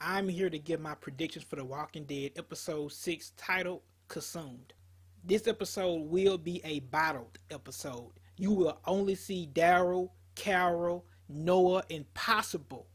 I'm here to give my predictions for The Walking Dead episode 6 titled Consumed. This episode will be a bottled episode. You will only see Daryl, Carol, Noah, and possible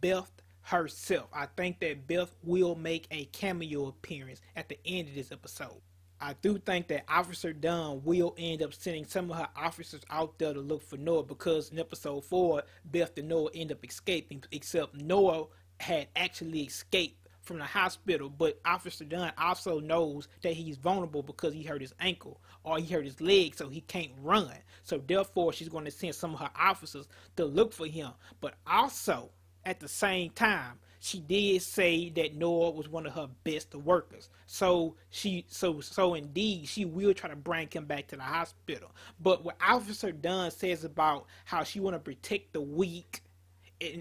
Beth herself. I think that Beth will make a cameo appearance at the end of this episode. I do think that Officer Dunn will end up sending some of her officers out there to look for Noah, because in episode 4, Beth and Noah end up escaping, except Noah had actually escaped from the hospital, but Officer Dunn also knows that he's vulnerable because he hurt his ankle or he hurt his leg, so he can't run. So therefore, she's going to send some of her officers to look for him. But also, at the same time, she did say that Noah was one of her best workers. So indeed, she will try to bring him back to the hospital. But what Officer Dunn says about how she want to protect the weak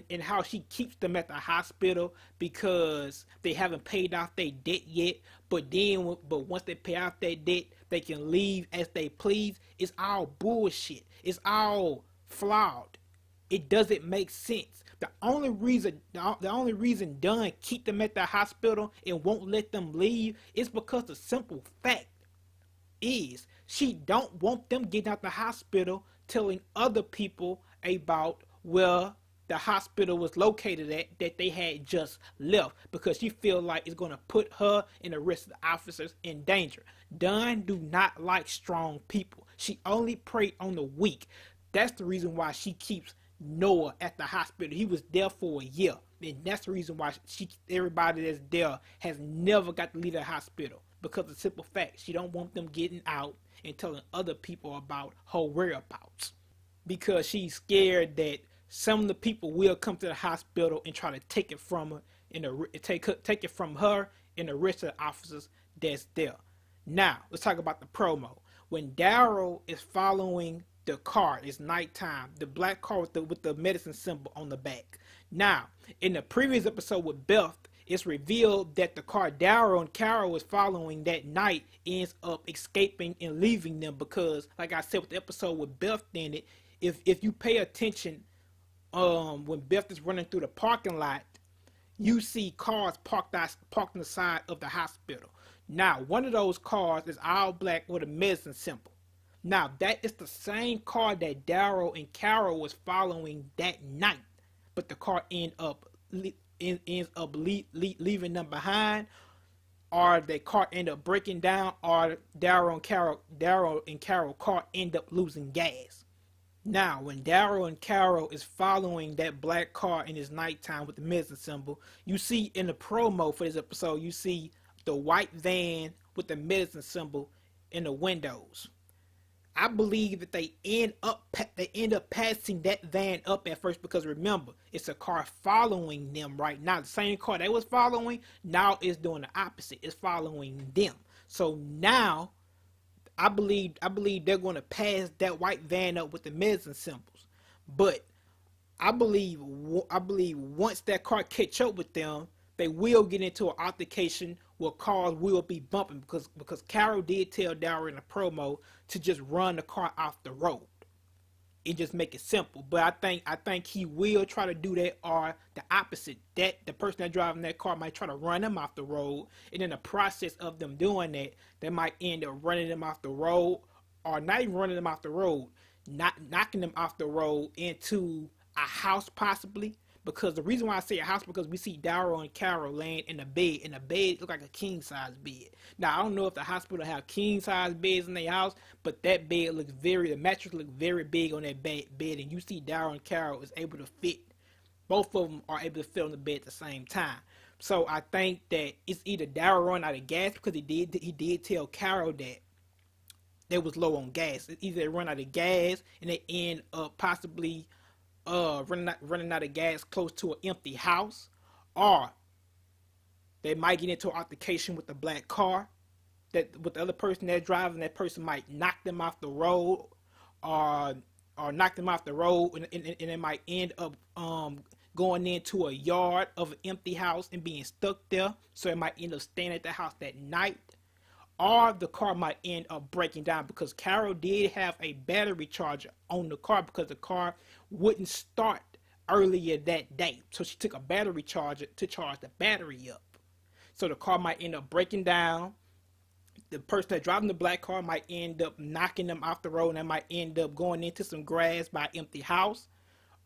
and how she keeps them at the hospital because they haven't paid off their debt yet, but once they pay off their debt, they can leave as they please. It's all bullshit. It's all flawed. It doesn't make sense. The only reason Dunn keep them at the hospital and won't let them leave is because the simple fact is she don't want them getting out the hospital telling other people about where the hospital was located at that they had just left, because she feel like it's going to put her and the rest of the officers in danger. Dunn do not like strong people. She only prey on the weak. That's the reason why she keeps Noah at the hospital. He was there for a year, and that's the reason why everybody that's there has never got to leave the hospital, because of the simple fact she don't want them getting out and telling other people about her whereabouts, because she's scared that some of the people will come to the hospital and try to take it from her and take it from her and the rest of the officers that's there. Now let's talk about the promo. When Daryl is following the car, it's nighttime, the black car with the medicine symbol on the back. Now, in the previous episode with Beth, it's revealed that the car Daryl and Carol was following that night ends up escaping and leaving them, because, like I said with the episode with Beth in it, if you pay attention, when Beth is running through the parking lot, you see cars parked on the side of the hospital. Now, one of those cars is all black with a medicine symbol. Now, that is the same car that Daryl and Carol was following that night, but the car ends up leaving them behind, or the car end up breaking down, or Daryl and Carol car end up losing gas. Now, when Daryl and Carol is following that black car in his nighttime with the medicine symbol, you see in the promo for this episode, you see the white van with the medicine symbol in the windows. I believe that they end up passing that van up at first, because remember, it's a car following them right now. The same car they was following now is doing the opposite. It's following them. So now I believe they're going to pass that white van up with the medicine symbols. But I believe once that car catch up with them, they will get into an altercation where cars will be bumping, because Carol did tell Daryl in the promo to just run the car off the road and just make it simple. But I think he will try to do that, or the opposite, that the person that driving that car might try to run them off the road, and in the process of them doing that, they might end up running them off the road, or not even running them off the road, not knocking them off the road into a house possibly. Because the reason why I say a house, because we see Daryl and Carol laying in a bed, and the bed look like a king-size bed. Now, I don't know if the hospital have king-size beds in their house, but that bed looks the mattress looks very big on that bed, and you see Daryl and Carol is able to fit, both of them are able to fit on the bed at the same time. So I think that it's either Daryl running out of gas, because he did tell Carol that they was low on gas. It's either they run out of gas and they end up possibly running out of gas close to an empty house, or they might get into an altercation with the black car that with the other person that's driving. That person might knock them off the road, or knock them off the road, and they might end up going into a yard of an empty house and being stuck there. So it might end up staying at the house that night, or the car might end up breaking down, because Carol did have a battery charger on the car, because the car wouldn't start earlier that day. So she took a battery charger to charge the battery up. So the car might end up breaking down. The person that driving the black car might end up knocking them off the road, and they might end up going into some grass by an empty house,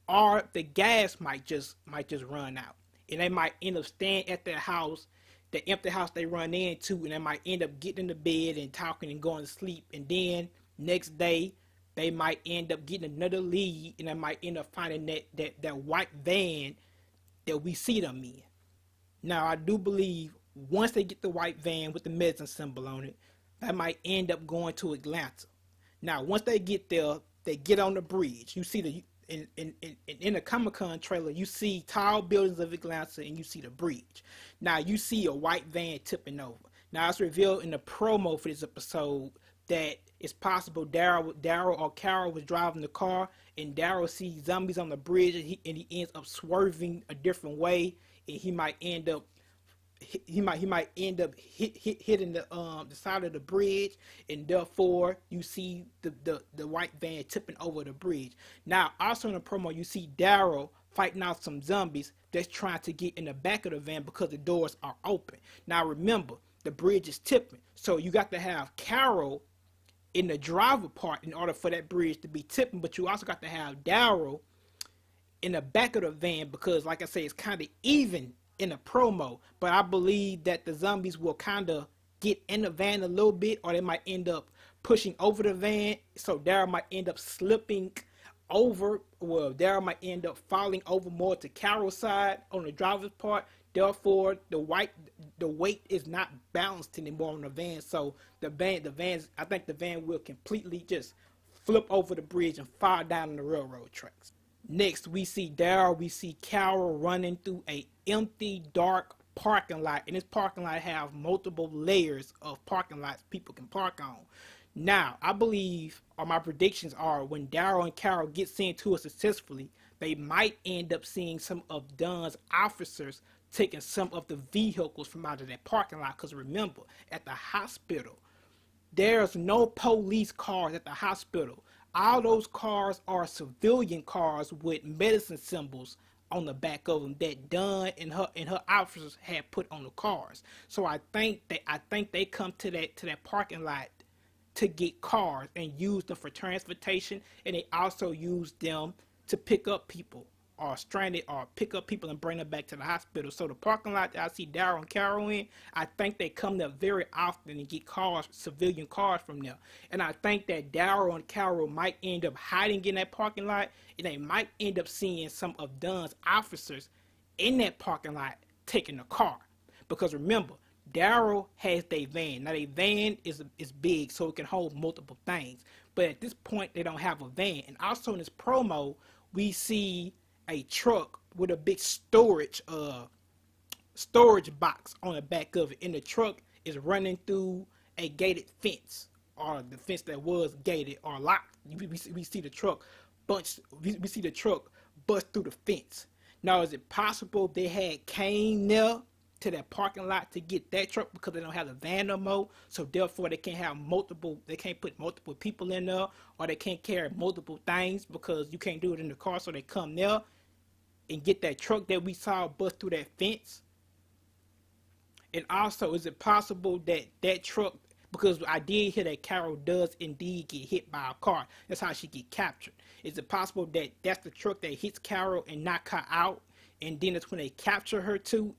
or the gas might just run out, and they might end up staying at their house, the empty house they run into, and they might end up getting into bed and talking and going to sleep, and then next day they might end up getting another lead, and they might end up finding that white van that we see them in. Now, I do believe once they get the white van with the medicine symbol on it, they might end up going to Atlanta. Now, once they get there, they get on the bridge. You see the in the Comic-Con trailer, you see tall buildings of Atlanta and you see the bridge. Now, you see a white van tipping over. Now, it's revealed in the promo for this episode that it's possible Daryl or Carol was driving the car, and Daryl sees zombies on the bridge, and he ends up swerving a different way, and he might end up hitting the side of the bridge, and therefore you see the white van tipping over the bridge. Now, also in the promo, you see Daryl fighting out some zombies that's trying to get in the back of the van because the doors are open. Now, remember, the bridge is tipping, so you got to have Carol in the driver part in order for that bridge to be tipping, but you also got to have Daryl in the back of the van because, like I say, it's kind of even in the promo. But I believe that the zombies will kind of get in the van a little bit, or they might end up pushing over the van, so Daryl might end up slipping over. Well, Daryl might end up falling over more to Carol's side on the driver's part. Therefore, the weight is not balanced anymore on the van. So I think the van will completely just flip over the bridge and fall down the railroad tracks. Next, we see Carol running through a empty, dark parking lot, and this parking lot have multiple layers of parking lots people can park on. Now, I believe, or my predictions are, when Daryl and Carol get sent to it successfully, they might end up seeing some of Dunn's officers taking some of the vehicles from out of that parking lot. Because remember, at the hospital, there's no police cars at the hospital. All those cars are civilian cars with medicine symbols on the back of them that Dunn and her officers had put on the cars. So I think they come to that parking lot to get cars and use them for transportation, and they also use them to pick up people or stranded, or pick up people and bring them back to the hospital. So the parking lot that I see Daryl and Carol in, I think they come there very often and get cars, civilian cars from there. And I think that Daryl and Carol might end up hiding in that parking lot, and they might end up seeing some of Dunn's officers in that parking lot taking the car. Because remember, Daryl has their van. Now, their van is big, so it can hold multiple things. But at this point, they don't have a van. And also in this promo, we see a truck with a big storage box on the back of it, and the truck is running through a gated fence, or the fence that was gated or locked. We see the truck bust through the fence. Now, is it possible they had came there to that parking lot to get that truck because they don't have the van no more, so therefore they can't put multiple people in there, or they can't carry multiple things because you can't do it in the car, so they come there and get that truck that we saw bust through that fence? And also, is it possible that truck, because I did hear that Carol does indeed get hit by a car, that's how she get captured. Is it possible that that's the truck that hits Carol and knock her out, and then it's when they capture her too?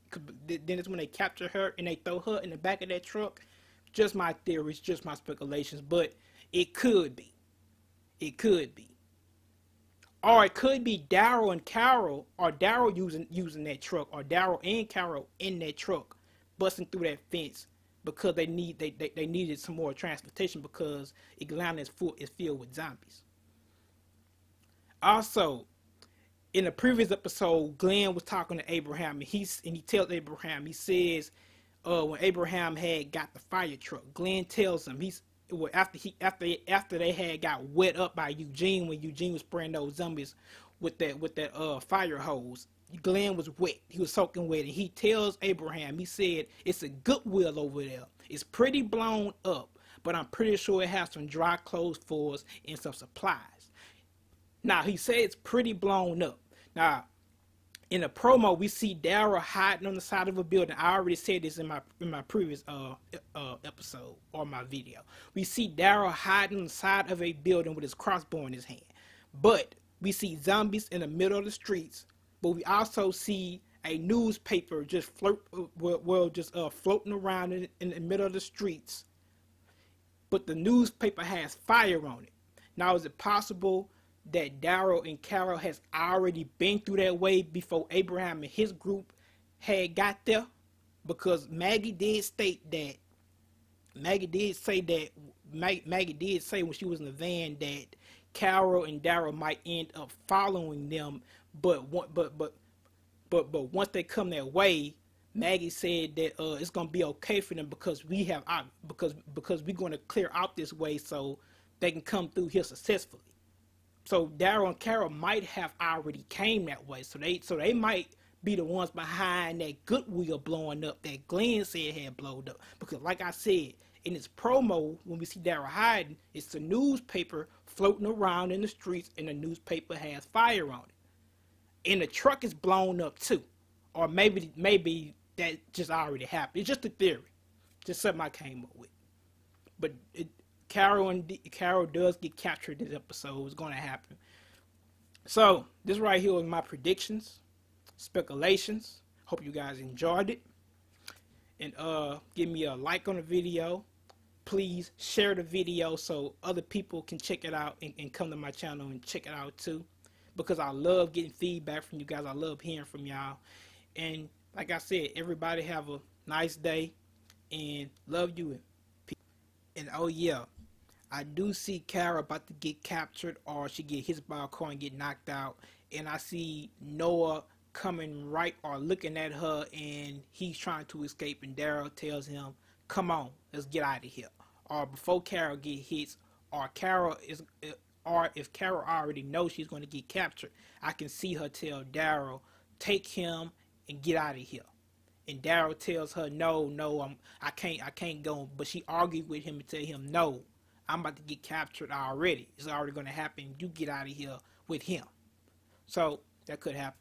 Then it's when they capture her and they throw her in the back of that truck? Just my theories, just my speculations, but it could be. It could be. Or it could be Daryl and Carol, or Daryl using that truck, or Daryl and Carol in that truck, busting through that fence because they needed some more transportation because Atlanta is filled with zombies. Also, in the previous episode, Glenn was talking to Abraham, and he tells Abraham, he says, when Abraham had got the fire truck, Glenn tells him after they had got wet up by Eugene, when Eugene was spraying those zombies with that fire hose, Glenn was wet. He was soaking wet, and he tells Abraham, he said, it's a Goodwill over there. It's pretty blown up, but I'm pretty sure it has some dry clothes for us and some supplies. Now, he said it's pretty blown up. Now, in the promo, we see Daryl hiding on the side of a building. I already said this in my previous episode or my video. We see Daryl hiding on the side of a building with his crossbow in his hand. But we see zombies in the middle of the streets. But we also see a newspaper just floating around in the middle of the streets. But the newspaper has fire on it. Now, is it possible that Daryl and Carol has already been through that way before Abraham and his group had got there? Because Maggie did say when she was in the van that Carol and Daryl might end up following them, but once they come that way, Maggie said that it's gonna be okay for them because we're going to clear out this way so they can come through here successfully. So Daryl and Carol might have already came that way. So they might be the ones behind that Goodwill blowing up that Glenn said had blown up. Because like I said, in this promo, when we see Daryl hiding, it's the newspaper floating around in the streets and the newspaper has fire on it. And the truck is blown up too. Or maybe that just already happened. It's just a theory. Just something I came up with. But Carol does get captured this episode. It's going to happen. So, this right here is my predictions, speculations. Hope you guys enjoyed it. And give me a like on the video. Please share the video so other people can check it out and come to my channel and check it out too. Because I love getting feedback from you guys. I love hearing from y'all. And like I said, everybody have a nice day. And love you. And oh yeah, I do see Carol about to get captured or she get hit by a car and get knocked out. And I see Noah coming right or looking at her and he's trying to escape and Daryl tells him, come on, let's get out of here. Or before Carol get hit, or if Carol already knows she's going to get captured, I can see her tell Daryl, take him and get out of here. And Daryl tells her, no, I can't go. But she argued with him and tell him, no, I'm about to get captured already. It's already going to happen. You get out of here with him. So that could happen.